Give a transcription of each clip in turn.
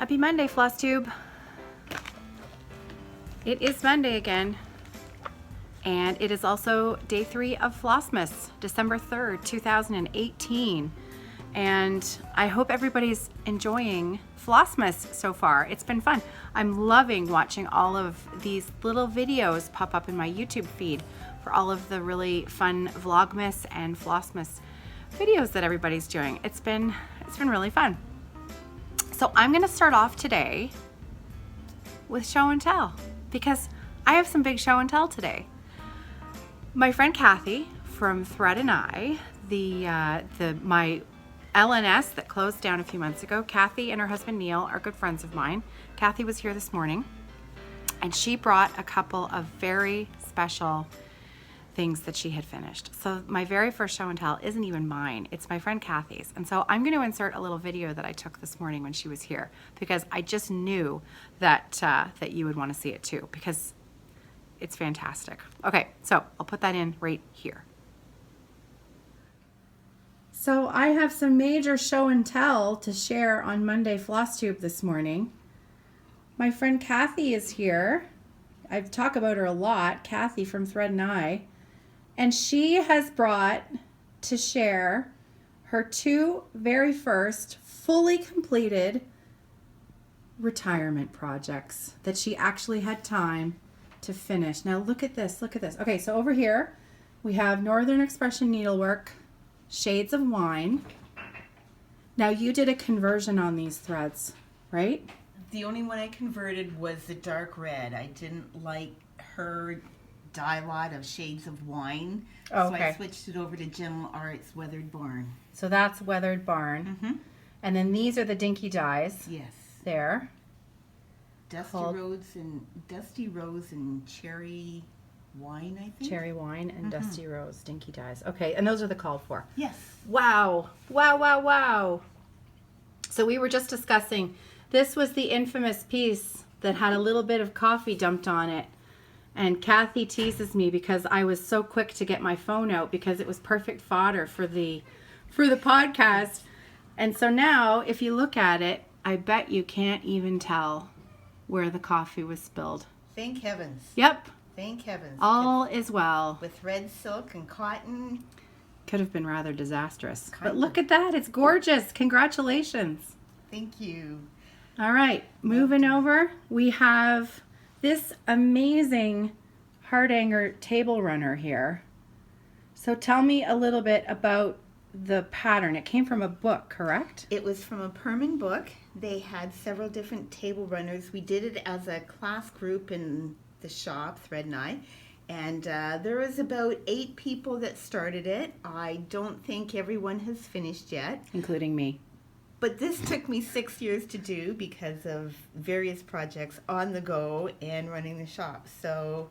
Happy Monday, Flosstube. It is Monday again, and it is also day 3 of Flossmas, December 3rd, 2018. And I hope everybody's enjoying Flossmas so far. It's been fun. I'm loving watching all of these little videos pop up in my YouTube feed for all of the really fun Vlogmas and Flossmas videos that everybody's doing. It's been really fun. So I'm gonna start off today with show and tell because I have some big show and tell today. My friend Kathy from Thread and I, my LNS that closed down a few months ago, Kathy and her husband Neil are good friends of mine. Kathy was here this morning and she brought a couple of very special things that she had finished. So my very first show and tell isn't even mine, it's my friend Kathy's. And so I'm going to insert a little video that I took this morning when she was here because I just knew that you would want to see it too because it's fantastic. Okay, so I'll put that in right here. So I have some major show and tell to share on Monday Flosstube this morning. My friend Kathy is here. I talk about her a lot, Kathy from Thread and I. And she has brought to share her 2 very first fully completed retirement projects that she actually had time to finish. Now look at this, look at this. Okay, so over here we have Northern Expression Needlework, Shades of Wine. Now you did a conversion on these threads, right? The only one I converted was the dark red. I didn't like her dye lot of Shades of Wine, Oh, so okay. I switched it over to Needlearts Weathered Barn. So that's Weathered Barn. Mm-hmm. And then these are the dinky dyes. Yes. There. Dusty Rose and Cherry Wine, I think. Cherry Wine and Dusty Rose dinky dyes. Okay, and those are the called for. Yes. Wow. Wow, wow, wow. So we were just discussing, this was the infamous piece that had a little bit of coffee dumped on it. And Kathy teases me because I was so quick to get my phone out because it was perfect fodder for the podcast. And so now, if you look at it, I bet you can't even tell where the coffee was spilled. Thank heavens. Yep. Thank heavens. All is well. With red silk and cotton. Could have been rather disastrous. But look at that. It's gorgeous. Congratulations. Thank you. All right. Moving over, we have this amazing Hardanger table runner here. So tell me a little bit about the pattern. It came from a book, correct? It was from a Perman book. They had several different table runners. We did it as a class group in the shop, Thread and I. And there was about 8 people that started it. I don't think everyone has finished yet. Including me. But this took me 6 years to do because of various projects on the go and running the shop. So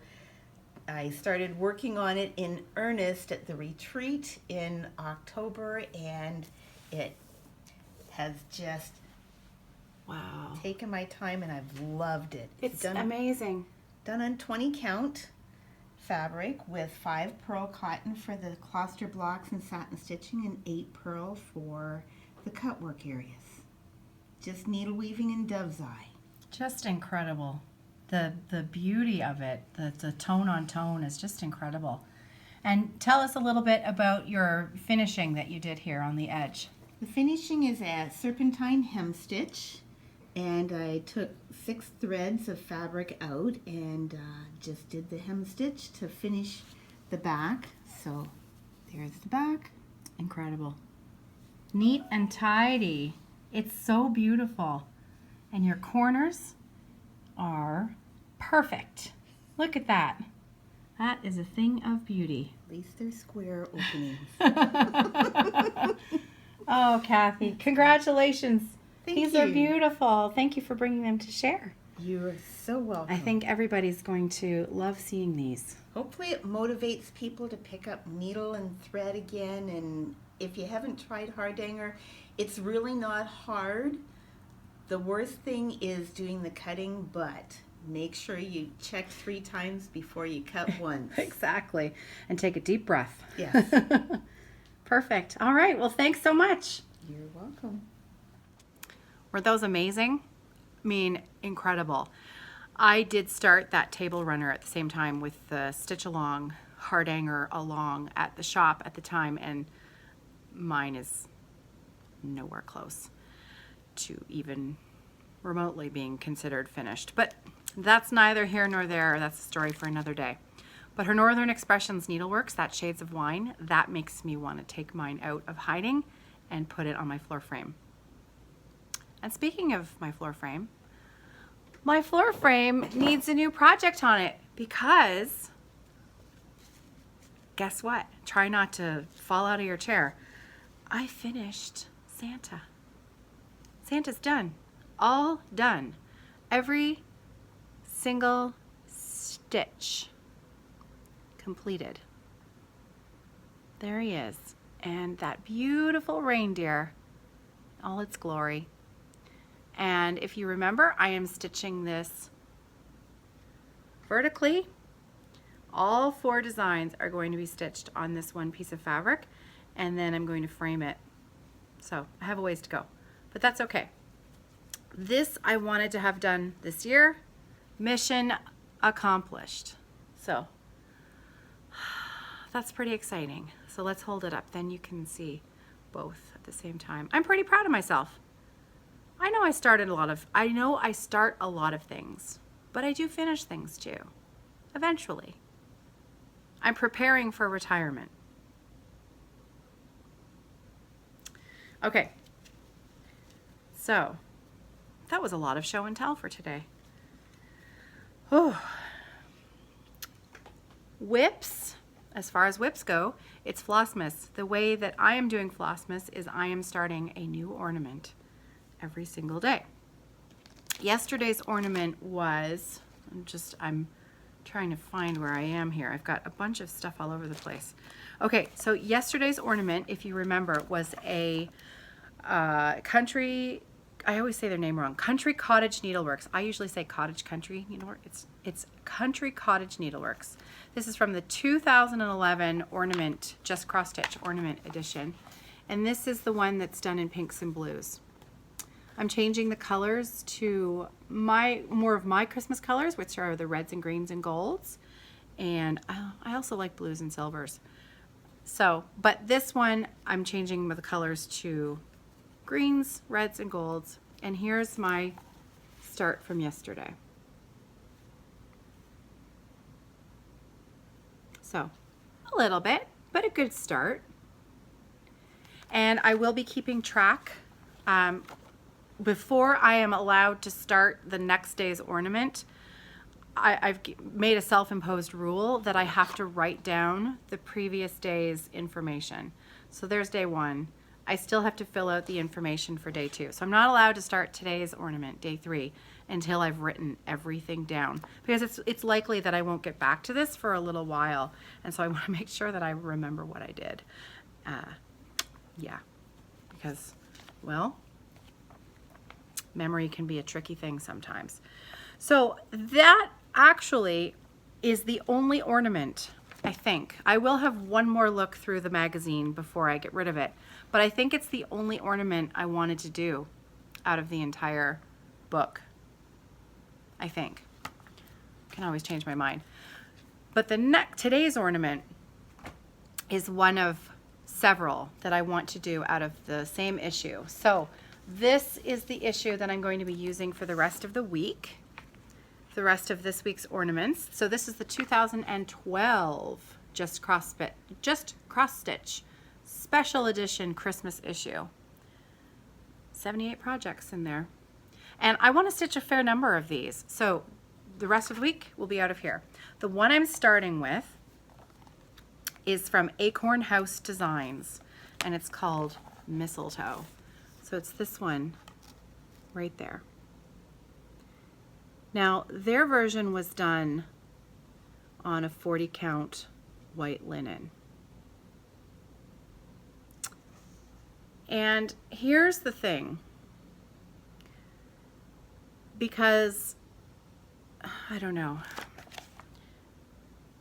I started working on it in earnest at the retreat in October, and it has just taken my time, and I've loved it. It's amazing. Done on 20 count fabric with 5 pearl cotton for the cluster blocks and satin stitching and 8 pearl for the cut work areas. Just needle weaving in dove's eye. Just incredible. The beauty of it, the tone on tone is just incredible. And tell us a little bit about your finishing that you did here on the edge. The finishing is a serpentine hem stitch, and I took 6 threads of fabric out and just did the hem stitch to finish the back. So there's the back. Incredible. Neat and tidy. It's so beautiful. And your corners are perfect. Look at that. That is a thing of beauty. At least they're square openings. Oh, Kathy, congratulations. These are you. beautiful. Thank you for bringing them to share. You're so welcome. I think everybody's going to love seeing these. Hopefully it motivates people to pick up needle and thread again. And if you haven't tried Hardanger, it's really not hard. The worst thing is doing the cutting, but make sure you check 3 times before you cut once. Exactly. And take a deep breath. Yes. Perfect. All right. Well, thanks so much. You're welcome. Were those amazing? mean, incredible. I did start that table runner at the same time with the stitch along, Hardanger along at the shop at the time, and mine is nowhere close to even remotely being considered finished. But that's neither here nor there. That's a story for another day. But her Northern Expressions Needleworks, that Shades of Wine, that makes me want to take mine out of hiding and put it on my floor frame. And speaking of my floor frame needs a new project on it because guess what? Try not to fall out of your chair. I finished Santa. Santa's done. All done. Every single stitch completed. There he is. And that beautiful reindeer, all its glory. And if you remember, I am stitching this vertically. All 4 designs are going to be stitched on this one piece of fabric, and then I'm going to frame it. So I have a ways to go, but that's okay. This I wanted to have done this year. Mission accomplished. So that's pretty exciting. So let's hold it up, then you can see both at the same time. I'm pretty proud of myself. I know I start a lot of things, but I do finish things too, eventually. I'm preparing for retirement. Okay, so that was a lot of show and tell for today. Oh. Whips, as far as whips go, it's Flossmas. The way that I am doing Flossmas is I am starting a new ornament every single day. Yesterday's ornament was, I'm trying to find where I am here. I've got a bunch of stuff all over the place. Okay, so yesterday's ornament, if you remember, was a country, I always say their name wrong, Country Cottage Needleworks. I usually say Cottage Country Needleworks. It's Country Cottage Needleworks. This is from the 2011 ornament, just cross stitch ornament edition. And this is the one that's done in pinks and blues. I'm changing the colors to more of my Christmas colors, which are the reds and greens and golds. And I also like blues and silvers. So, but this one, I'm changing the colors to greens, reds, and golds. And here's my start from yesterday. So, a little bit, but a good start. And I will be keeping track. Before I am allowed to start the next day's ornament, I've made a self-imposed rule that I have to write down the previous day's information. So there's day 1. I still have to fill out the information for day 2. So I'm not allowed to start today's ornament, day 3, until I've written everything down. Because it's likely that I won't get back to this for a little while. And so I want to make sure that I remember what I did. Yeah, because, well, memory can be a tricky thing sometimes. So that actually is the only ornament, I think. I will have one more look through the magazine before I get rid of it, but I think it's the only ornament I wanted to do out of the entire book. I think. Can always change my mind. But today's ornament is one of several that I want to do out of the same issue. So this is the issue that I'm going to be using for the rest of the week, the rest of this week's ornaments. So this is the 2012 just cross stitch special edition Christmas issue. 78 projects in there. And I want to stitch a fair number of these. So the rest of the week will be out of here. The one I'm starting with is from Acorn House Designs, and it's called Mistletoe. So it's this one right there. Now, their version was done on a 40 count white linen. And here's the thing, because I don't know,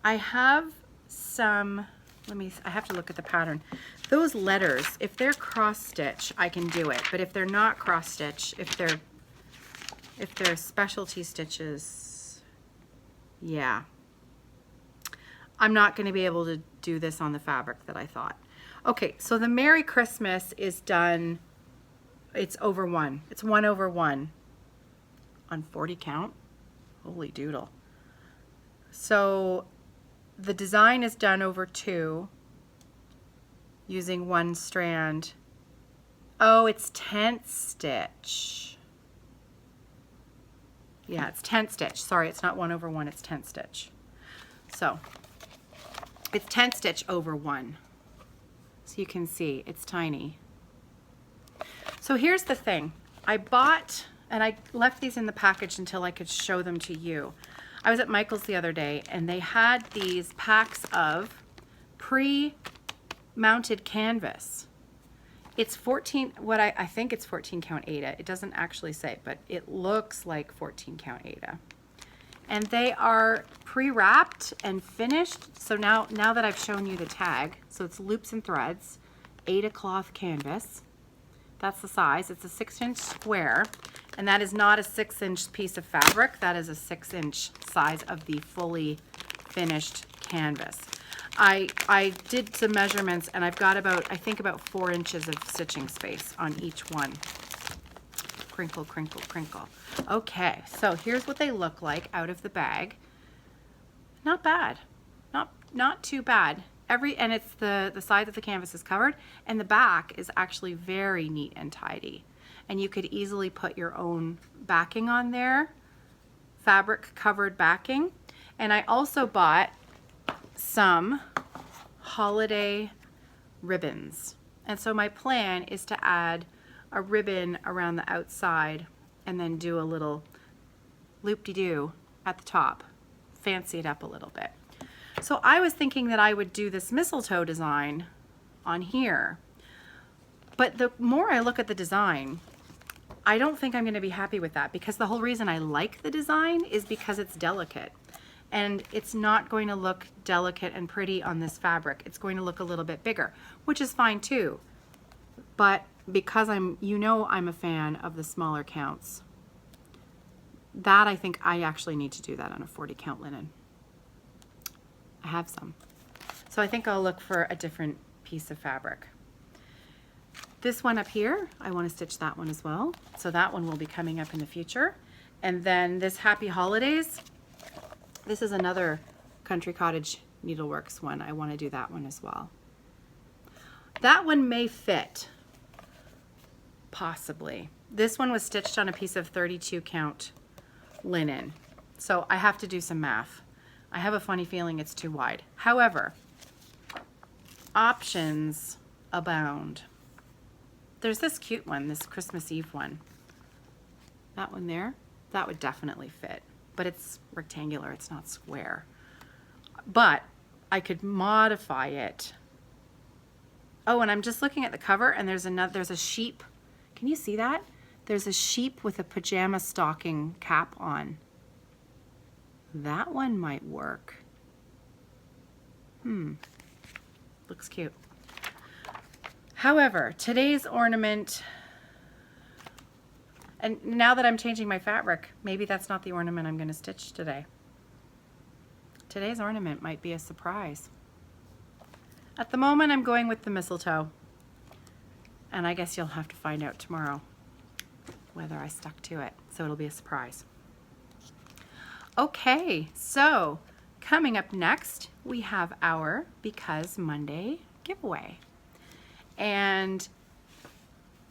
I have some, I have to look at the pattern. Those letters, if they're cross stitch, I can do it. But if they're not cross stitch, if they're if they're specialty stitches. Yeah. I'm not going to be able to do this on the fabric that I thought. Okay, so the Merry Christmas is done. It's over 1. It's 1 over 1 on 40 count. Holy doodle. So the design is done over 2 using 1 strand. Oh, it's 10th stitch. Yeah, it's 10th stitch. Sorry, it's not 1 over 1, it's 10th stitch. So it's 10th stitch over 1. So you can see it's tiny. So here's the thing. I bought, and I left these in the package until I could show them to you. I was at Michael's the other day and they had these packs of pre-mounted canvas. It's 14, what I think it's 14 count Aida. It doesn't actually say, but it looks like 14 count Aida. And they are pre-wrapped and finished. So now that I've shown you the tag, so it's loops and threads, Aida cloth canvas. That's the size. It's a 6-inch square, and that is not a 6-inch piece of fabric. That is a 6-inch size of the fully finished canvas. I did some measurements, and I've got about, I think about 4 inches of stitching space on each one. Crinkle, crinkle, crinkle. Okay, so here's what they look like out of the bag. Not bad. Not too bad. And it's the side of the canvas is covered, and the back is actually very neat and tidy. And you could easily put your own backing on there, fabric covered backing. And I also bought some holiday ribbons. And so my plan is to add a ribbon around the outside and then do a little loop-de-doo at the top, fancy it up a little bit. So I was thinking that I would do this mistletoe design on here, but the more I look at the design, I don't think I'm going to be happy with that, because the whole reason I like the design is because it's delicate. And it's not going to look delicate and pretty on this fabric. It's going to look a little bit bigger, which is fine too. But because I'm a fan of the smaller counts, that I think I actually need to do that on a 40 count linen. I have some. So I think I'll look for a different piece of fabric. This one up here, I want to stitch that one as well. So that one will be coming up in the future. And then this Happy Holidays, this is another Country Cottage Needleworks one. I want to do that one as well. That one may fit, possibly. This one was stitched on a piece of 32 count linen. So I have to do some math. I have a funny feeling it's too wide. However, options abound. There's this cute one, this Christmas Eve one. That one there, that would definitely fit. But it's rectangular, it's not square. But I could modify it. Oh, and I'm just looking at the cover, and there's a sheep. Can you see that? There's a sheep with a pajama stocking cap on. That one might work. Looks cute. However, today's ornament, and now that I'm changing my fabric, maybe that's not the ornament I'm going to stitch today. Today's ornament might be a surprise. At the moment, I'm going with the mistletoe. And I guess you'll have to find out tomorrow whether I stuck to it. So it'll be a surprise. Okay, so coming up next, we have our Because Monday giveaway. And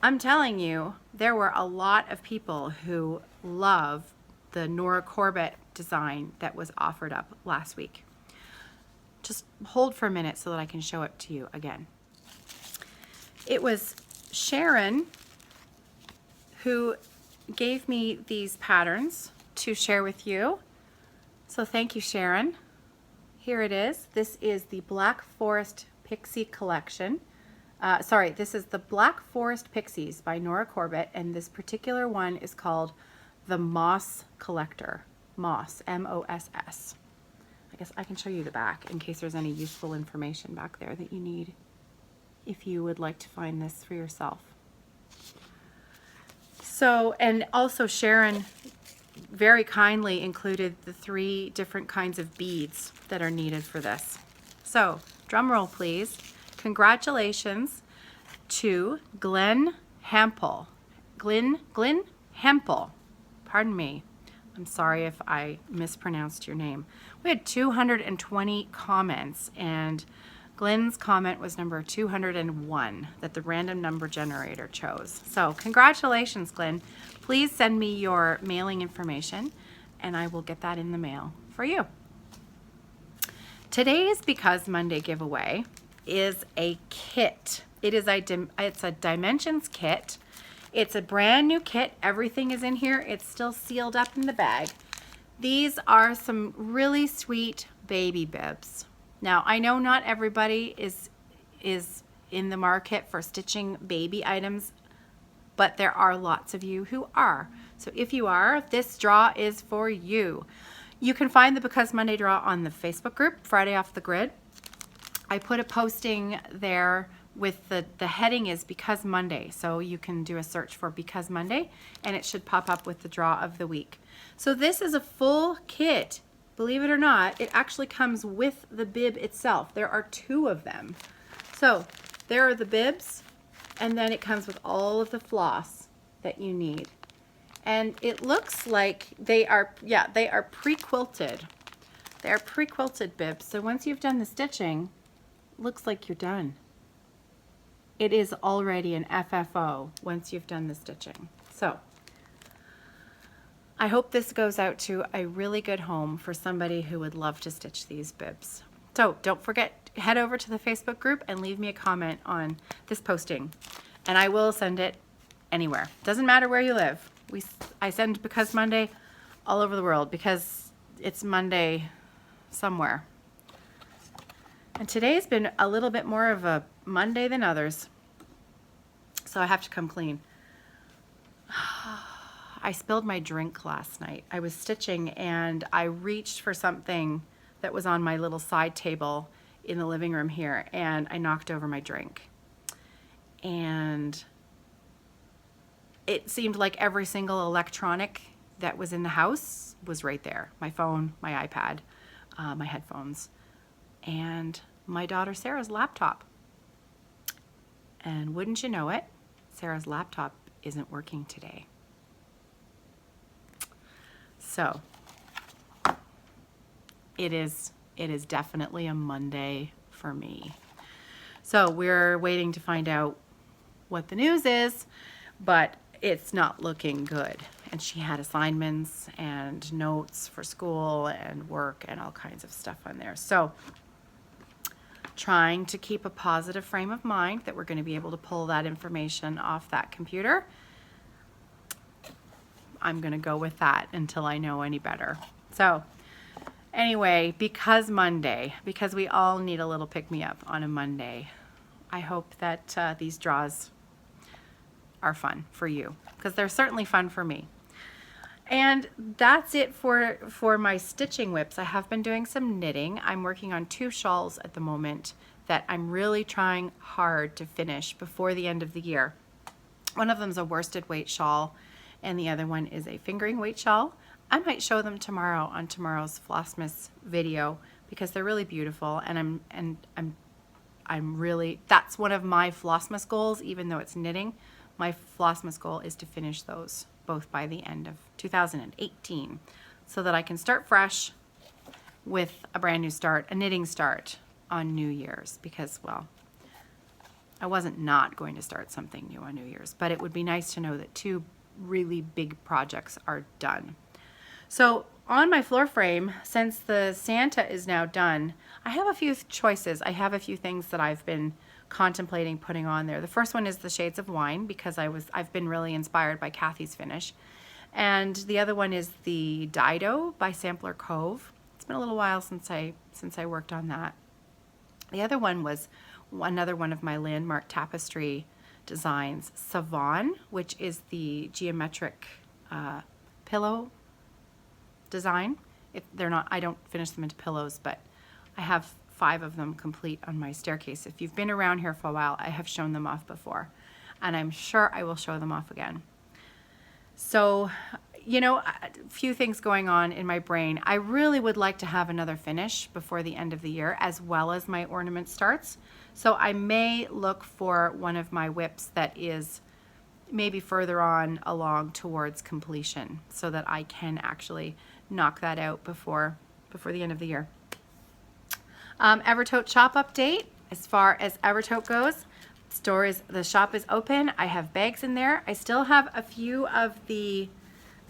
I'm telling you, there were a lot of people who love the Nora Corbett design that was offered up last week. Just hold for a minute so that I can show it to you again. It was Sharon who gave me these patterns to share with you. So thank you, Sharon. Here it is. This is the Black Forest Pixie collection. This is the Black Forest Pixies by Nora Corbett, and this particular one is called the Moss Collector. Moss, M-O-S-S. I guess I can show you the back in case there's any useful information back there that you need if you would like to find this for yourself. So, and also Sharon very kindly included the 3 different kinds of beads that are needed for this. So, drum roll please. Congratulations to Glenn Hempel. Glenn Hempel. Pardon me. I'm sorry if I mispronounced your name. We had 220 comments, and Glenn's comment was number 201 that the random number generator chose. So congratulations, Glenn. Please send me your mailing information and I will get that in the mail for you. Today's Because Monday giveaway is a kit. It's a Dimensions kit. It's a brand new kit. Everything is in here. It's still sealed up in the bag. These are some really sweet baby bibs. Now, I know not everybody is in the market for stitching baby items, but there are lots of you who are. So if you are, this draw is for you. You can find the Because Monday draw on the Facebook group, Friday Off the Grid. I put a posting there with the heading is Because Monday. So you can do a search for Because Monday and it should pop up with the draw of the week. So this is a full kit. Believe it or not, it actually comes with the bib itself. There are 2 of them. So there are the bibs, and then it comes with all of the floss that you need. And it looks like they are pre-quilted. They are pre-quilted bibs. So once you've done the stitching, looks like you're done. It is already an FFO once you've done the stitching. So I hope this goes out to a really good home for somebody who would love to stitch these bibs. So don't forget, head over to the Facebook group and leave me a comment on this posting, and I will send it anywhere. Doesn't matter where you live. I send Because Monday all over the world because it's Monday somewhere. And today's been a little bit more of a Monday than others, so I have to come clean. I spilled my drink last night. I was stitching and I reached for something that was on my little side table in the living room here, and I knocked over my drink. And it seemed like every single electronic that was in the house was right there. My phone, my iPad, my headphones, and my daughter Sarah's laptop. And wouldn't you know it, Sarah's laptop isn't working today. So it is definitely a Monday for me. So we're waiting to find out what the news is, but it's not looking good. And she had assignments and notes for school and work and all kinds of stuff on there. So trying to keep a positive frame of mind that we're going to be able to pull that information off that computer. I'm going to go with that until I know any better. So anyway, because Monday, because we all need a little pick-me-up on a Monday, I hope that these draws are fun for you, because they're certainly fun for me. And that's it for my stitching whips. I have been doing some knitting. I'm working on 2 shawls at the moment that I'm really trying hard to finish before the end of the year. One of them is a worsted weight shawl, and the other one is a fingering weight shawl. I might show them tomorrow on tomorrow's Flossmas video because they're really beautiful, and I'm really, that's one of my Flossmas goals. Even though it's knitting, my Flossmas goal is to finish those both by the end of 2018 so that I can start fresh with a brand new start, a knitting start on New Year's, because, well, I wasn't not going to start something new on New Year's, but it would be nice to know that 2 really big projects are done. So on my floor frame, since the Santa is now done, I have a few choices. I have a few things that I've been contemplating putting on there. The first one is the Shades of Wine, because I've been really inspired by Kathy's finish. And the other one is the Dido by Sampler Cove. It's been a little while since I worked on that. The other one was another one of my landmark tapestry designs, Savon, which is the geometric pillow design. I don't finish them into pillows, but I have 5 of them complete on my staircase. If you've been around here for a while, I have shown them off before, and I'm sure I will show them off again. So you know, a few things going on in my brain. I really would like to have another finish before the end of the year, as well as my ornament starts. So I may look for one of my whips that is maybe further on along towards completion, so that I can actually knock that out before the end of the year. Evertote shop update. As far as Evertote goes, the shop is open. I have bags in there. I still have a few of the,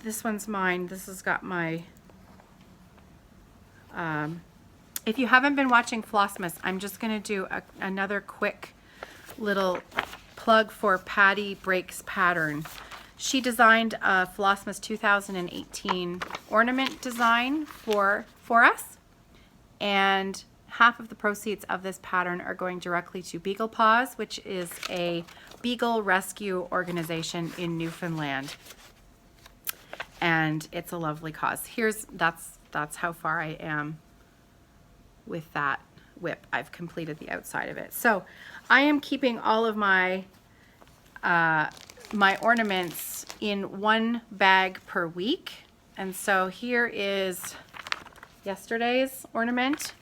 this one's mine. This has got my, if you haven't been watching Flossmas, I'm just gonna do another quick little plug for Patty Breaks Pattern. She designed a Flossmas 2018 ornament design for us, and half of the proceeds of this pattern are going directly to Beagle Paws, which is a beagle rescue organization in Newfoundland. And it's a lovely cause. That's how far I am with that whip. I've completed the outside of it. So I am keeping all of my my ornaments in one bag per week. And so here is yesterday's ornament.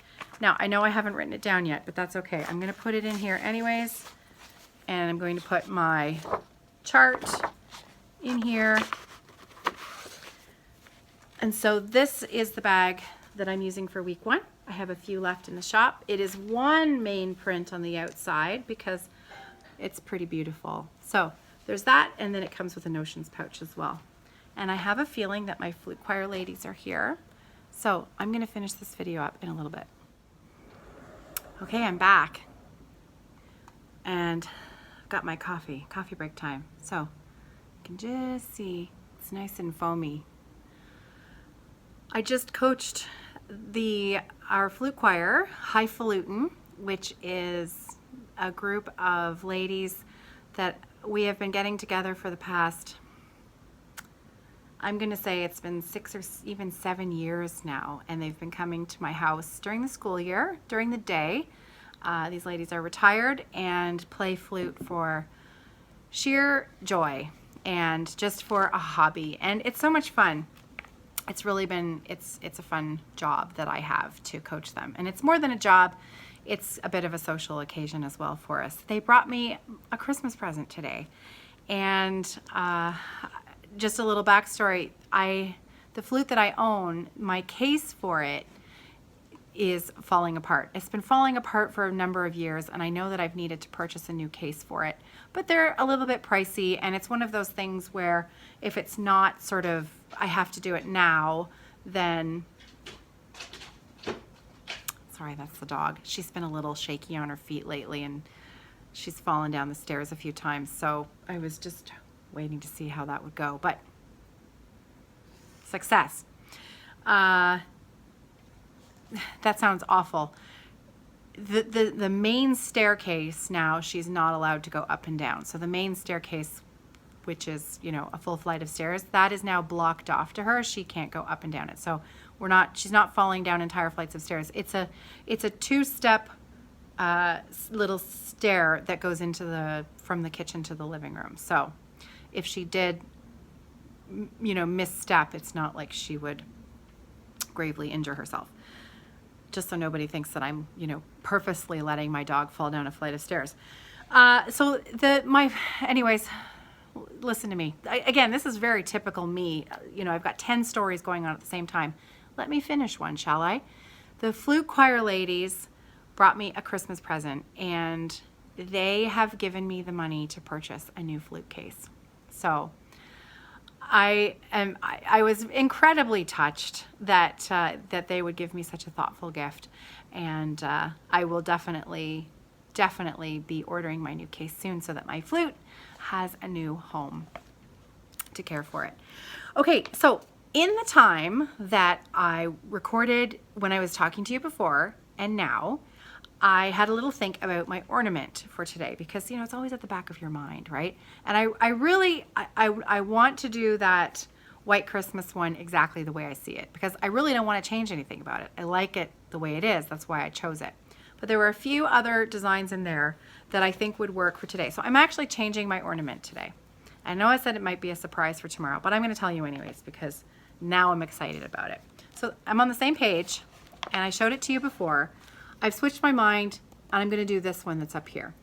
Now, I know I haven't written it down yet, but that's okay. I'm going to put it in here anyways, and I'm going to put my chart in here. And so this is the bag that I'm using for week 1. I have a few left in the shop. It is one main print on the outside because it's pretty beautiful. So there's that, and then it comes with a notions pouch as well. And I have a feeling that my flute choir ladies are here. So I'm going to finish this video up in a little bit. Okay, I'm back, and I've got my coffee break time. So you can just see it's nice and foamy. I just coached our flute choir, Highfalutin, which is a group of ladies that we have been getting together for the past, I'm going to say it's been 6 or even 7 years now, and they've been coming to my house during the school year, during the day. These ladies are retired and play flute for sheer joy and just for a hobby, and it's so much fun. It's really been, it's a fun job that I have to coach them, and it's more than a job. It's a bit of a social occasion as well for us. They brought me a Christmas present today, and just a little backstory. The flute that I own, my case for it is falling apart. It's been falling apart for a number of years, and I know that I've needed to purchase a new case for it, but they're a little bit pricey, and it's one of those things where if it's not sort of, I have to do it now, then, sorry, that's the dog. She's been a little shaky on her feet lately, and she's fallen down the stairs a few times, so I was just waiting to see how that would go, but success. That sounds awful. The main staircase now, she's not allowed to go up and down. So the main staircase, which is, you know, a full flight of stairs, that is now blocked off to her. She can't go up and down it. So she's not falling down entire flights of stairs. It's a 2-step little stair that goes into from the kitchen to the living room. So if she did, you know, misstep, it's not like she would gravely injure herself. Just so nobody thinks that I'm, you know, purposely letting my dog fall down a flight of stairs. Anyways, listen to me. Again, this is very typical me. You know, I've got 10 stories going on at the same time. Let me finish one, shall I? The flute choir ladies brought me a Christmas present, and they have given me the money to purchase a new flute case. So I was incredibly touched that they would give me such a thoughtful gift, and I will definitely be ordering my new case soon so that my flute has a new home to care for it. Okay, so in the time that I recorded when I was talking to you before and now, I had a little think about my ornament for today because, you know, it's always at the back of your mind, right? And I want to do that White Christmas one exactly the way I see it because I really don't want to change anything about it. I like it the way it is. That's why I chose it. But there were a few other designs in there that I think would work for today. So I'm actually changing my ornament today. I know I said it might be a surprise for tomorrow, but I'm going to tell you anyways because now I'm excited about it. So I'm on the same page, and I showed it to you before. I've switched my mind, and I'm going to do this one that's up here.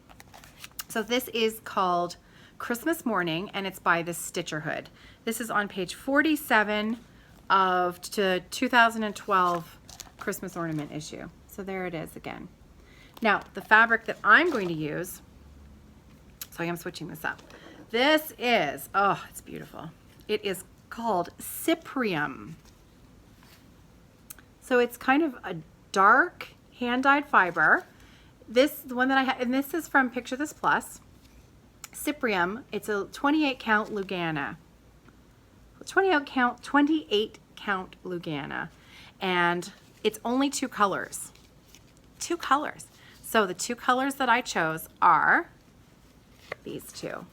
So this is called Christmas Morning, and it's by the Stitcher Hood. This is on page 47 of the 2012 Christmas ornament issue. So there it is again. Now, the fabric that I'm going to use, so I am switching this up. This is, oh, it's beautiful. It is called Cyprium. So it's kind of a dark hand-dyed fiber. This, the one that I have, and this is from Picture This Plus. Cyprium, it's a 28 count Lugana. 28 count Lugana. And it's only 2 colors. 2 colors. So the 2 colors that I chose are these 2.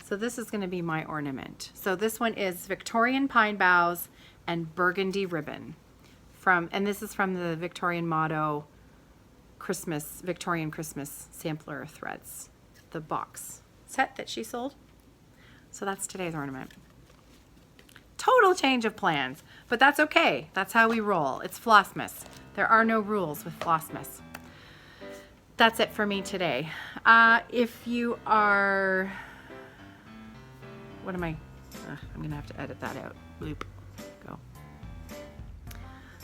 So this is going to be my ornament. So this one is Victorian Pine Boughs and Burgundy Ribbon. And this is from the Victorian Motto Victorian Christmas Sampler Threads, the box set that she sold. So that's today's ornament. Total change of plans, but that's okay. That's how we roll. It's Flossmas. There are no rules with Flossmas. That's it for me today. If you are, what am I? I'm gonna have to edit that out. Bloop. Go.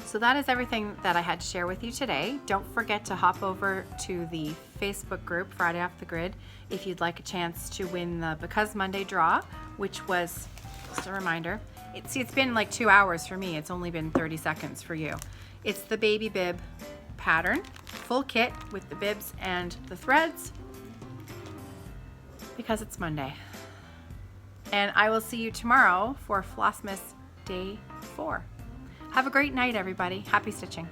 So that is everything that I had to share with you today. Don't forget to hop over to the Facebook group, Friday Off the Grid, if you'd like a chance to win the Because Monday draw, which was, just a reminder, it's been like 2 hours for me. It's only been 30 seconds for you. It's the baby bib pattern, full kit with the bibs and the threads, because it's Monday. And I will see you tomorrow for Flossmas Day 4. Have a great night, everybody. Happy stitching.